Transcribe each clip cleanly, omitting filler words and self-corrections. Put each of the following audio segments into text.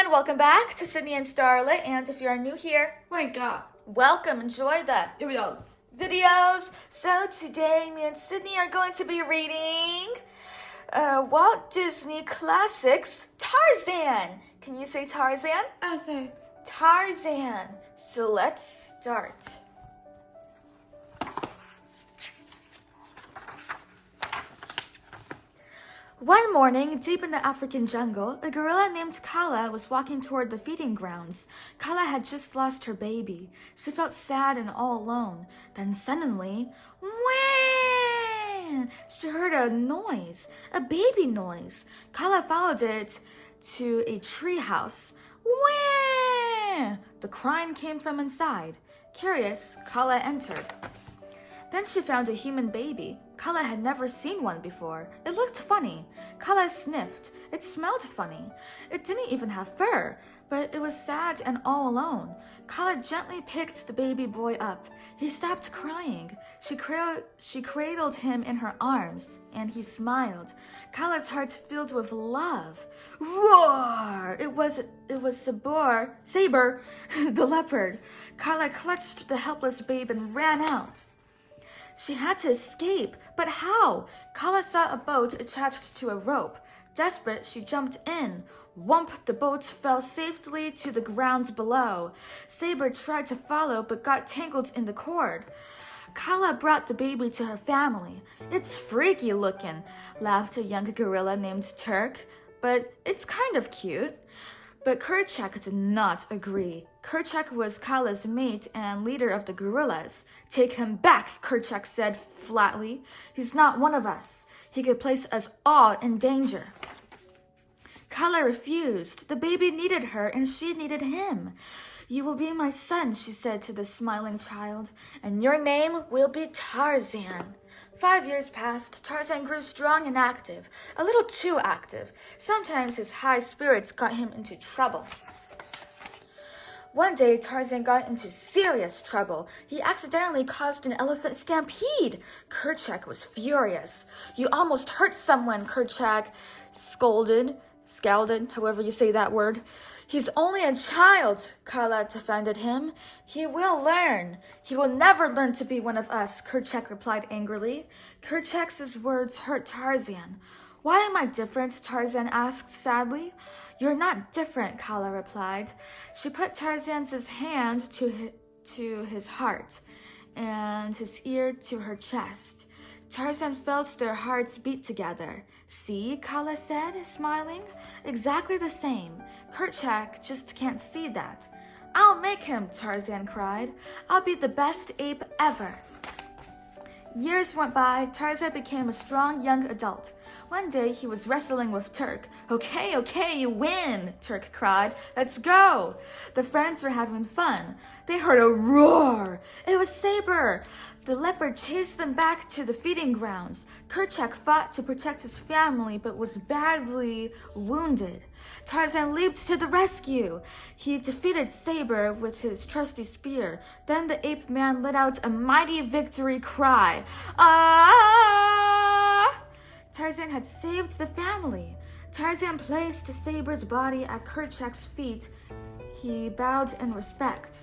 everyone, welcome back to Sydney and Starlet, and if you are new here, welcome, enjoy the videos. So today, me and Sydney are going to be reading Walt Disney Classics, Tarzan. Can you say Tarzan? I'll say Tarzan. So let's start. One morning, deep in the African jungle, a gorilla named Kala was walking toward the feeding grounds. Kala had just lost her baby. She felt sad and all alone. Then suddenly, whang! She heard a noise, a baby noise. Kala followed it to a tree house. Whang! The crying came from inside. Curious, Kala entered. Then she found a human baby. Kala had never seen one before. It looked funny. Kala sniffed. It smelled funny. It didn't even have fur, but it was sad and all alone. Kala gently picked the baby boy up. He stopped crying. She cradled him in her arms, and he smiled. Kala's heart filled with love. Roar! It was Saber, the leopard. Kala clutched the helpless babe and ran out. She had to escape, but how? Kala saw a boat attached to a rope. Desperate, she jumped in. Whump, the boat fell safely to the ground below. Saber tried to follow, but got tangled in the cord. Kala brought the baby to her family. It's freaky looking, laughed a young gorilla named Turk, but it's kind of cute. But Kerchak did not agree. Kerchak was Kala's mate and leader of the gorillas. Take him back, Kerchak said flatly. He's not one of us. He could place us all in danger. Kala refused. The baby needed her and she needed him. You will be my son, she said to the smiling child, and your name will be Tarzan. 5 years passed. Tarzan grew strong and active, a little too active. Sometimes his high spirits got him into trouble. One day, Tarzan got into serious trouble. He accidentally caused an elephant stampede. Kerchak was furious. You almost hurt someone, Kerchak scalded, however you say that word. He's only a child, Kala defended him. He will learn. He will never learn to be one of us, Kerchak replied angrily. Kerchak's words hurt Tarzan. Why am I different? Tarzan asked sadly. You're not different, Kala replied. She put Tarzan's hand to his heart and his ear to her chest. Tarzan felt their hearts beat together. See, Kala said, smiling. Exactly the same. Kerchak just can't see that. I'll make him, Tarzan cried. I'll be the best ape ever. Years went by. Tarzan became a strong young adult. One day he was wrestling with Turk. Okay, you win, Turk cried. Let's go. The friends were having fun. They heard a roar. It was Saber. The leopard chased them back to the feeding grounds. Kerchak fought to protect his family but was badly wounded. Tarzan leaped to the rescue. He defeated Saber with his trusty spear. Then the ape man let out a mighty victory cry. Ah! Tarzan had saved the family. Tarzan placed Saber's body at Kerchak's feet. He bowed in respect.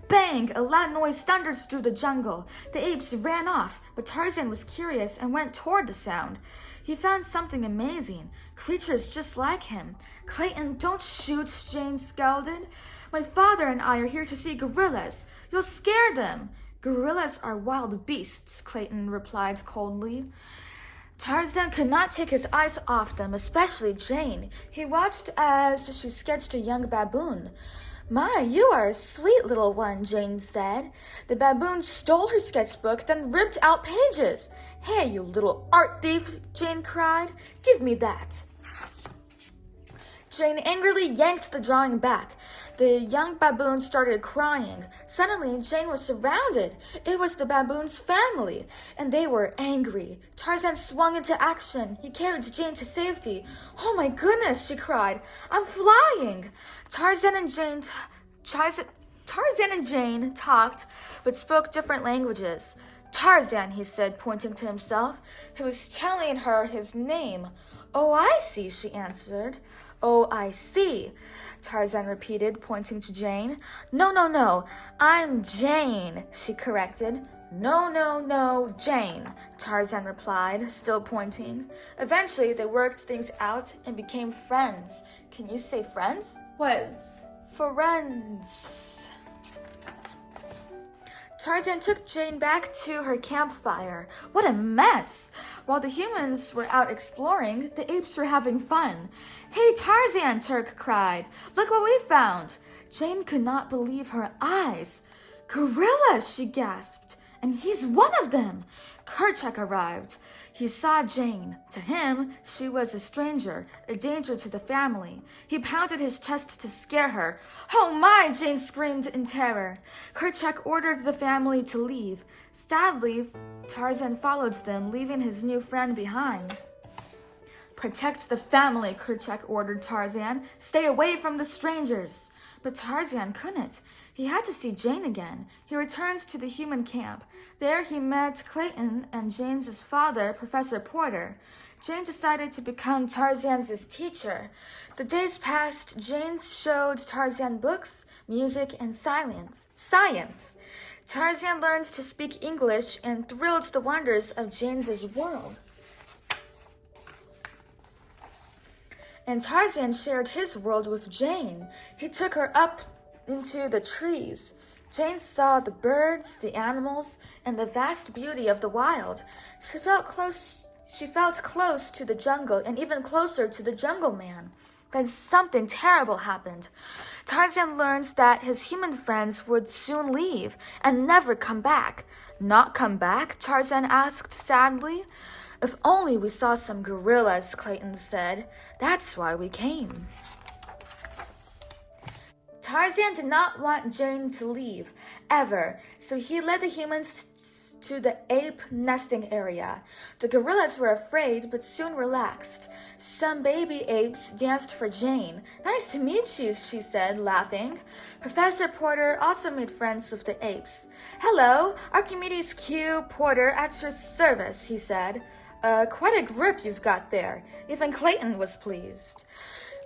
Bang! A loud noise thundered through the jungle. The apes ran off, but Tarzan was curious and went toward the sound. He found something amazing. Creatures just like him. Clayton, don't shoot, Jane scolded. My father and I are here to see gorillas. You'll scare them. Gorillas are wild beasts, Clayton replied coldly. Tarzan could not take his eyes off them, especially Jane. He watched as she sketched a young baboon. My, you are a sweet little one, Jane said. The baboon stole her sketchbook, then ripped out pages. Hey, you little art thief, Jane cried. Give me that. Jane angrily yanked the drawing back. The young baboon started crying. Suddenly, Jane was surrounded. It was the baboon's family, and they were angry. Tarzan swung into action. He carried Jane to safety. Oh my goodness, she cried. I'm flying. Tarzan and Jane talked, but spoke different languages. Tarzan, he said, pointing to himself. He was telling her his name. Oh, I see, she answered. Oh, I see, Tarzan repeated, pointing to Jane. No, no, no, I'm Jane, she corrected. No, no, no, Jane, Tarzan replied, still pointing. Eventually, they worked things out and became friends. Can you say friends? Was. Friends. Tarzan took Jane back to her campfire. What a mess! While the humans were out exploring, the apes were having fun. Hey, Tarzan, Turk cried. Look what we found! Jane could not believe her eyes. Gorillas, she gasped. And he's one of them. Kerchak arrived. He saw Jane. To him, she was a stranger, a danger to the family. He pounded his chest to scare her. Oh my, Jane screamed in terror. Kerchak ordered the family to leave. Sadly, Tarzan followed them, leaving his new friend behind. Protect the family, Kerchak ordered Tarzan. Stay away from the strangers. But Tarzan couldn't. He had to see Jane again. He returned to the human camp. There he met Clayton and Jane's father, Professor Porter. Jane decided to become Tarzan's teacher. The days passed. Jane showed Tarzan books, music, and science. Tarzan learned to speak English and thrilled the wonders of Jane's world. And Tarzan shared his world with Jane. He took her up into the trees. Jane saw the birds, the animals, and the vast beauty of the wild. She felt close to the jungle and even closer to the jungle man. Then something terrible happened. Tarzan learned that his human friends would soon leave and never come back. Not come back? Tarzan asked sadly. If only we saw some gorillas, Clayton said. That's why we came. Tarzan did not want Jane to leave, ever, so he led the humans to the ape nesting area. The gorillas were afraid, but soon relaxed. Some baby apes danced for Jane. Nice to meet you, she said, laughing. Professor Porter also made friends with the apes. Hello, Archimedes Q. Porter at your service, he said. Quite a group you've got there. Even Clayton was pleased.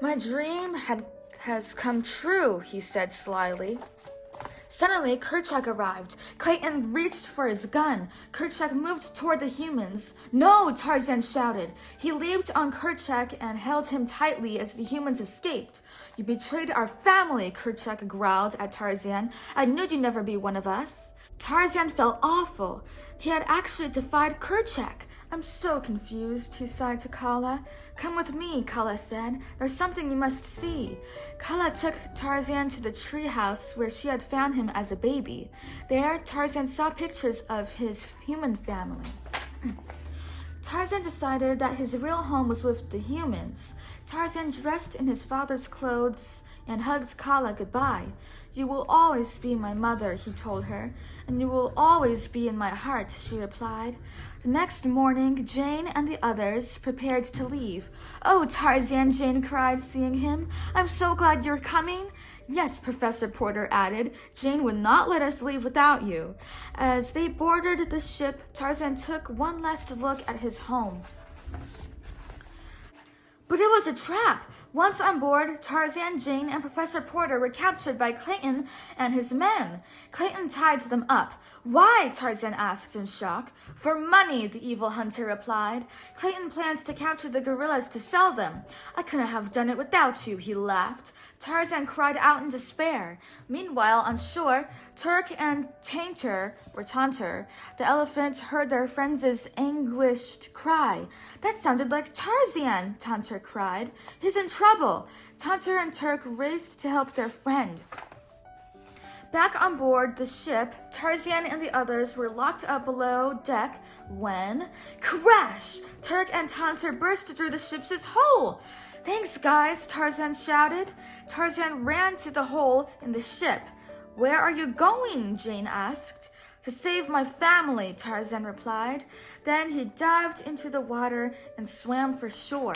My dream has come true, he said slyly. Suddenly, Kerchak arrived. Clayton reached for his gun. Kerchak moved toward the humans. No, Tarzan shouted. He leaped on Kerchak and held him tightly as the humans escaped. You betrayed our family, Kerchak growled at Tarzan. I knew you'd never be one of us. Tarzan felt awful. He had actually defied Kerchak. I'm so confused, he sighed to Kala. Come with me, Kala said. There's something you must see. Kala took Tarzan to the treehouse where she had found him as a baby. There, Tarzan saw pictures of his human family. Tarzan decided that his real home was with the humans. Tarzan dressed in his father's clothes and hugged Kala goodbye. You will always be my mother, he told her, and you will always be in my heart, she replied. The next morning, Jane and the others prepared to leave. Oh, Tarzan, Jane cried, seeing him. I'm so glad you're coming. Yes, Professor Porter added. Jane would not let us leave without you. As they boarded the ship, Tarzan took one last look at his home. But it was a trap. Once on board, Tarzan, Jane, and Professor Porter were captured by Clayton and his men. Clayton tied them up. Why? Tarzan asked in shock. For money, the evil hunter replied. Clayton planned to capture the gorillas to sell them. I couldn't have done it without you, he laughed. Tarzan cried out in despair. Meanwhile, on shore, Turk and Tantor, the elephant, heard their friends' anguished cry. That sounded like Tarzan, Tantor cried. He's in trouble. Tantor and Turk raced to help their friend. Back on board the ship, Tarzan and the others were locked up below deck when... Crash! Turk and Tantor burst through the ship's hull. Thanks, guys, Tarzan shouted. Tarzan ran to the hole in the ship. Where are you going? Jane asked. To save my family, Tarzan replied. Then he dived into the water and swam for shore.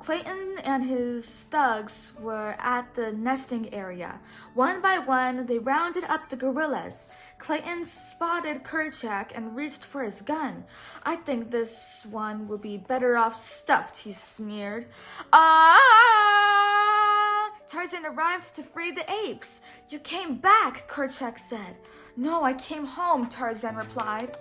Clayton and his thugs were at the nesting area. One by one, they rounded up the gorillas. Clayton spotted Kerchak and reached for his gun. I think this one will be better off stuffed, he sneered. Ah! Tarzan arrived to free the apes. You came back, Kerchak said. No, I came home, Tarzan replied.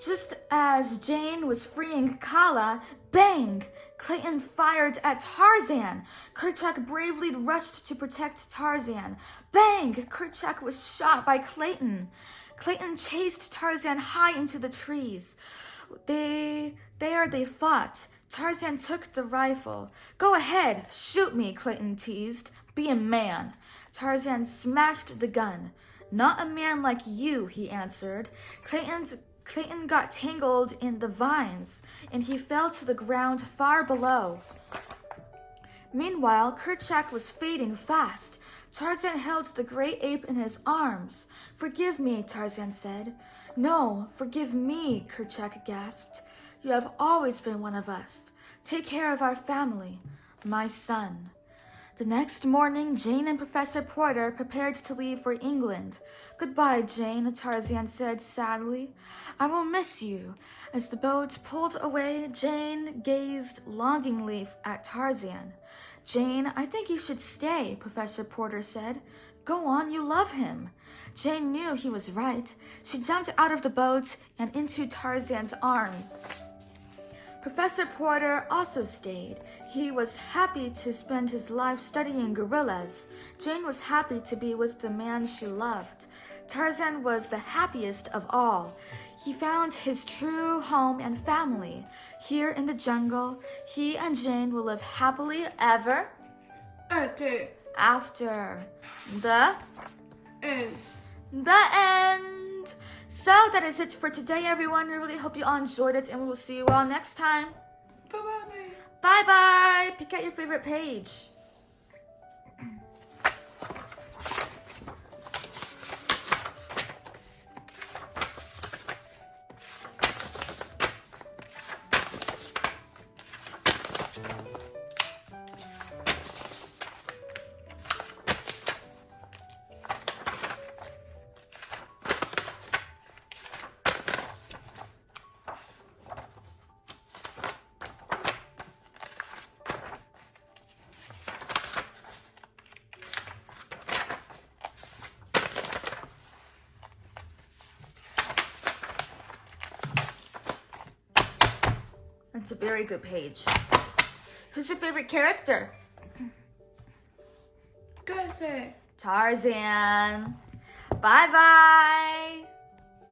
Just as Jane was freeing Kala, bang! Clayton fired at Tarzan. Kerchak bravely rushed to protect Tarzan. Bang! Kerchak was shot by Clayton. Clayton chased Tarzan high into the trees. There they fought. Tarzan took the rifle. Go ahead, shoot me, Clayton teased. Be a man. Tarzan smashed the gun. Not a man like you, he answered. Clayton got tangled in the vines, and he fell to the ground far below. Meanwhile, Kerchak was fading fast. Tarzan held the great ape in his arms. Forgive me, Tarzan said. No, forgive me, Kerchak gasped. You have always been one of us. Take care of our family, my son. The next morning, Jane and Professor Porter prepared to leave for England. Goodbye, Jane, Tarzan said sadly. I will miss you. As the boat pulled away, Jane gazed longingly at Tarzan. Jane, I think you should stay, Professor Porter said. Go on, you love him. Jane knew he was right. She jumped out of the boat and into Tarzan's arms. Professor Porter also stayed. He was happy to spend his life studying gorillas. Jane was happy to be with the man she loved. Tarzan was the happiest of all. He found his true home and family. Here in the jungle, he and Jane will live happily ever after the end. So that is it for today, everyone. I really hope you all enjoyed it, and we will see you all next time. Bye-bye. Bye-bye. Pick out your favorite page. It's a very good page. Who's your favorite character? Go say. Tarzan. Bye-bye.